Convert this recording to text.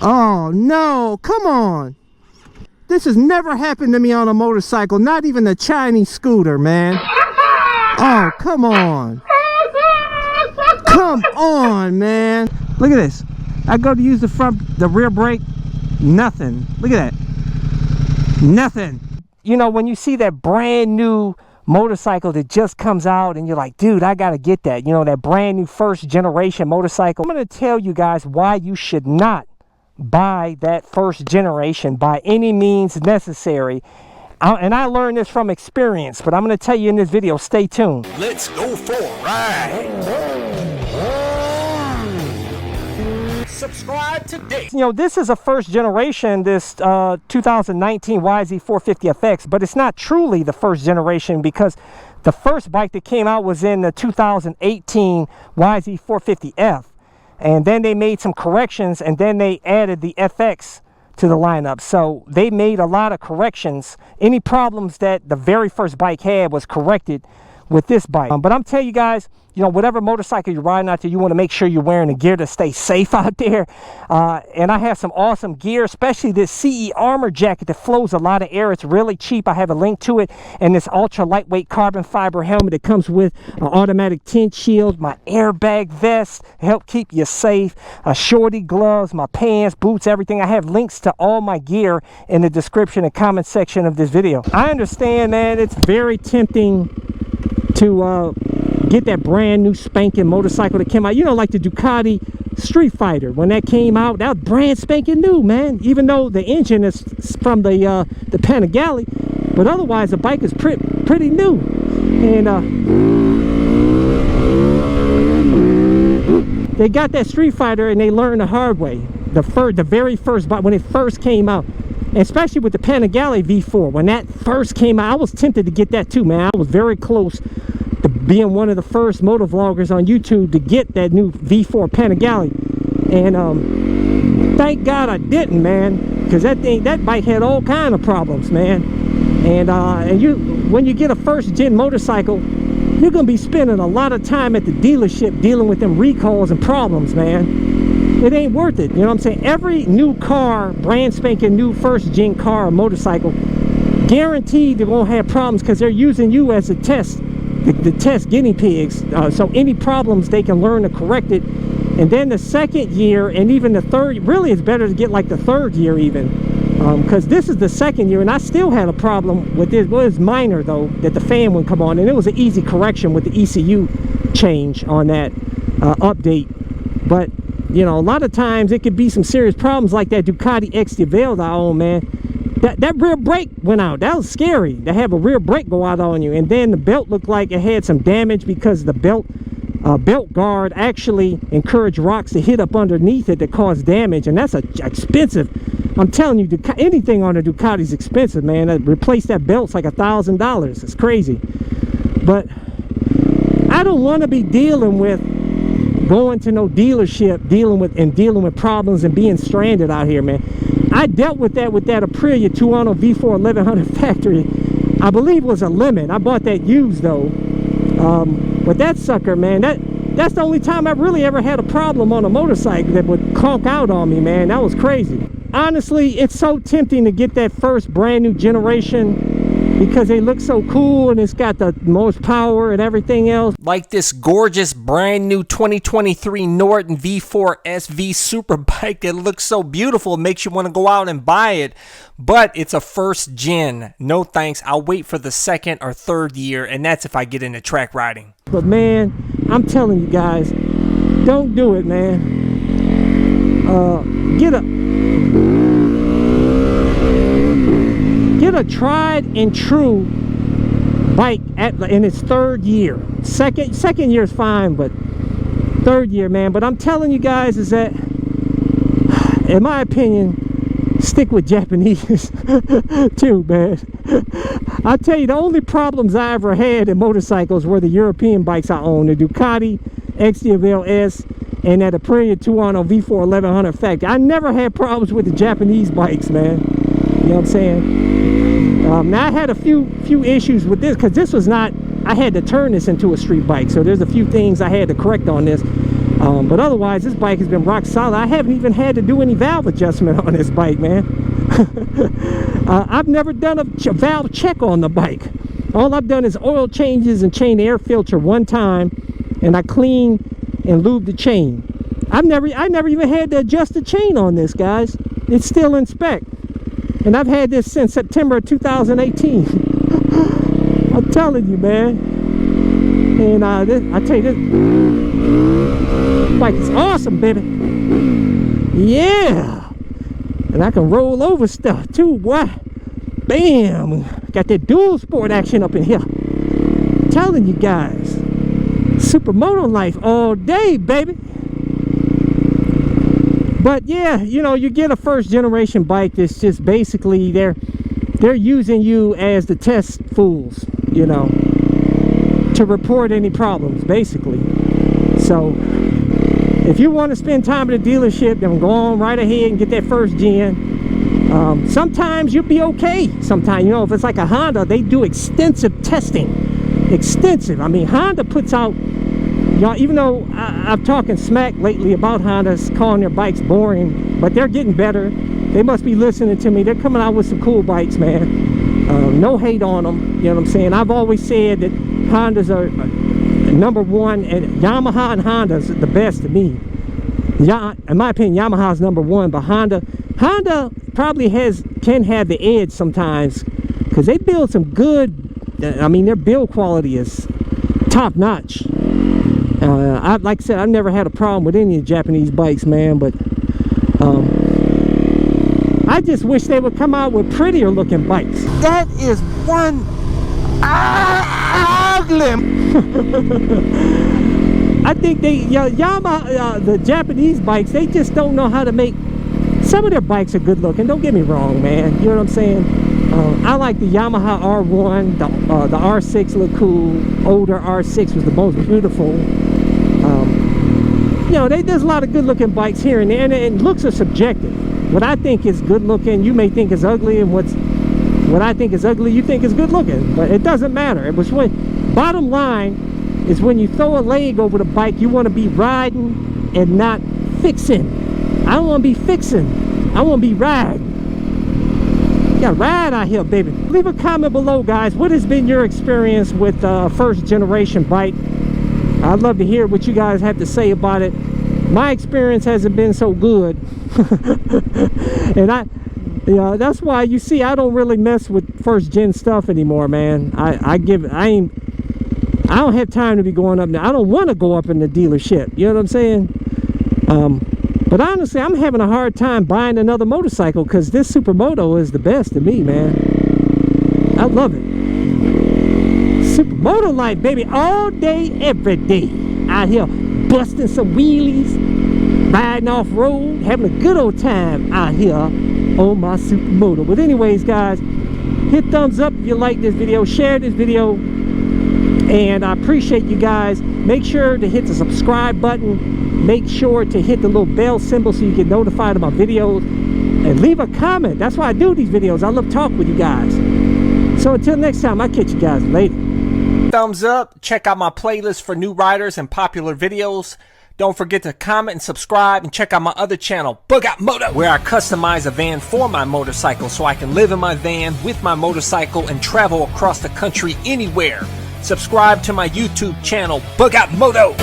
Oh no, come on. This has never happened to me on a motorcycle, not even a Chinese scooter, man. Oh, come on. Come on, man. Look at this. I go to use the rear brake, nothing. Look at that. Nothing. You know, when you see that brand new motorcycle that just comes out and you're like, dude, I gotta get that. You know, that brand new first generation motorcycle. I'm gonna tell you guys why you should not buy that first generation by any means necessary. And I learned this from experience, but I'm going to tell you in this video. Stay tuned. Let's go for a ride. Subscribe today. You know, this is a first generation, this 2019 YZ450FX, but it's not truly the first generation because the first bike that came out was in the 2018 YZ450F. And then they made some corrections, and then they added the FX to the lineup. So they made a lot of corrections. Any problems that the very first bike had was corrected with this bike. But I'm telling you guys, you know, whatever motorcycle you're riding out there, you want to make sure you're wearing the gear to stay safe out there. And I have some awesome gear, especially this CE Armor jacket that flows a lot of air. It's really cheap. I have a link to it. And this ultra lightweight carbon fiber helmet that comes with an automatic tint shield, my airbag vest to help keep you safe, shorty gloves, my pants, boots, everything. I have links to all my gear in the description and comment section of this video. I understand, man, it's very tempting to get that brand new spanking motorcycle that came out, you know, like the Ducati Street Fighter. When that came out, that was brand spanking new, man, even though the engine is from the Panigale, but otherwise the bike is pretty new. And they got that Street Fighter and they learned the hard way. The very first bike, when it first came out, and especially with the Panigale V4, when that first came out, I was tempted to get that too, man. I was very close to being one of the first motovloggers on YouTube to get that new V4 Panigale. And thank God I didn't, man, because that bike had all kind of problems, man. And when you get a first gen motorcycle, you're gonna be spending a lot of time at the dealership dealing with them recalls and problems, man. It ain't worth it, you know what I'm saying? Every new car, brand spanking new first gen car or motorcycle, guaranteed they won't have problems because they're using you as a test, the test guinea pigs. So any problems, they can learn to correct it. And then the second year and even the third, really it's better to get like the third year even, because this is the second year and I still had a problem with this. Well, it's minor though, that the fan wouldn't come on, and it was an easy correction with the ECU change on that update. But you know, a lot of times it could be some serious problems like that Ducati XDeval that I own, man. That rear brake went out. That was scary to have a rear brake go out on you. And then the belt looked like it had some damage because the belt guard actually encouraged rocks to hit up underneath it that caused damage. And that's expensive. I'm telling you, anything on a Ducati is expensive, man. Replace that belt's like $1,000. It's crazy. But I don't want to be dealing with going to no dealership, dealing with problems and being stranded out here, man. I dealt with that Aprilia Tuono V4 1100 factory. I believe it was a lemon. I bought that used though. But that sucker, man, that's the only time I really ever had a problem on a motorcycle that would conk out on me, man. That was crazy. Honestly, it's so tempting to get that first brand new generation because they look so cool and it's got the most power and everything else. Like this gorgeous brand new 2023 Norton V4 SV Superbike that looks so beautiful, it makes you want to go out and buy it. But it's a first gen. No thanks. I'll wait for the second or third year, and that's if I get into track riding. But man, I'm telling you guys, don't do it, man. Get a tried and true bike in its third year. Second year is fine, but third year, man. But I'm telling you guys is that, in my opinion, stick with Japanese too, man. I tell you, the only problems I ever had in motorcycles were the European bikes I own, the Ducati XDeval S and that Aprilia Tuono V4 1100 factory. I never had problems with the Japanese bikes, man. You know what I'm saying? Now I had a few issues with this because this was not, I had to turn this into a street bike, so there's a few things I had to correct on this. But otherwise, this bike has been rock solid. I haven't even had to do any valve adjustment on this bike, man. I've never done a valve check on the bike. All I've done is oil changes and chain air filter one time, and I clean and lube the chain. I never even had to adjust the chain on this, guys. It's still in spec, and I've had this since September of 2018. I'm telling you, man. And I tell you, this bike is awesome, baby. Yeah, and I can roll over stuff too, boy. Bam, got that dual sport action up in here. I'm telling you guys, supermoto life all day, baby. But yeah, you know, you get a first generation bike that's just basically they're using you as the test fools, you know, to report any problems, basically. So if you want to spend time at a dealership, then go on right ahead and get that first gen. Sometimes you'll be okay. Sometimes, you know, if it's like a Honda, they do extensive testing. Extensive. I mean, Honda puts out, y'all, even though I'm talking smack lately about Hondas calling their bikes boring, but they're getting better. They must be listening to me. They're coming out with some cool bikes, man. No hate on them. You know what I'm saying? I've always said that Hondas are number one, and Yamaha and Honda's the best to me. In my opinion, Yamaha's number one, but Honda probably can have the edge sometimes, because they build some good, I mean, their build quality is top notch. Like I said, I've never had a problem with any of the Japanese bikes, man, but I just wish they would come out with prettier looking bikes. That is one ugly. I think Yamaha, the Japanese bikes, they just don't know how to make. Some of their bikes are good looking, don't get me wrong, man. You know what I'm saying? I like the Yamaha R1, the R6 looked cool. Older R6 was the most beautiful. You know, there's a lot of good looking bikes here and there, and looks are subjective. What I think is good looking, you may think is ugly, and what I think is ugly, you think is good looking. But it doesn't matter. It was bottom line is when you throw a leg over the bike, you want to be riding and not fixing. I don't want to be fixing. I want to be riding. You got to ride out here, baby. Leave a comment below, guys. What has been your experience with first generation bike? I'd love to hear what you guys have to say about it. My experience hasn't been so good. And that's why you see I don't really mess with first gen stuff anymore, man. I don't have time to be going up there. I don't want to go up in the dealership. You know what I'm saying? But honestly, I'm having a hard time buying another motorcycle, because this Supermoto is the best to me, man. I love it. Supermoto life, baby, all day, every day. Out here busting some wheelies, riding off road, having a good old time out here on my Supermoto. But anyways, guys, hit thumbs up if you like this video, share this video, and I appreciate you guys. Make sure to hit the subscribe button. Make sure to hit the little bell symbol so you get notified of my videos, and leave a comment. That's why I do these videos. I love talking with you guys. So until next time, I'll catch you guys later. Thumbs up. Check out my playlist for new riders and popular videos. Don't forget to comment and subscribe, and check out my other channel, Bug Out Moto, where I customize a van for my motorcycle so I can live in my van with my motorcycle and travel across the country anywhere. Subscribe to my YouTube channel, Bug Out Moto.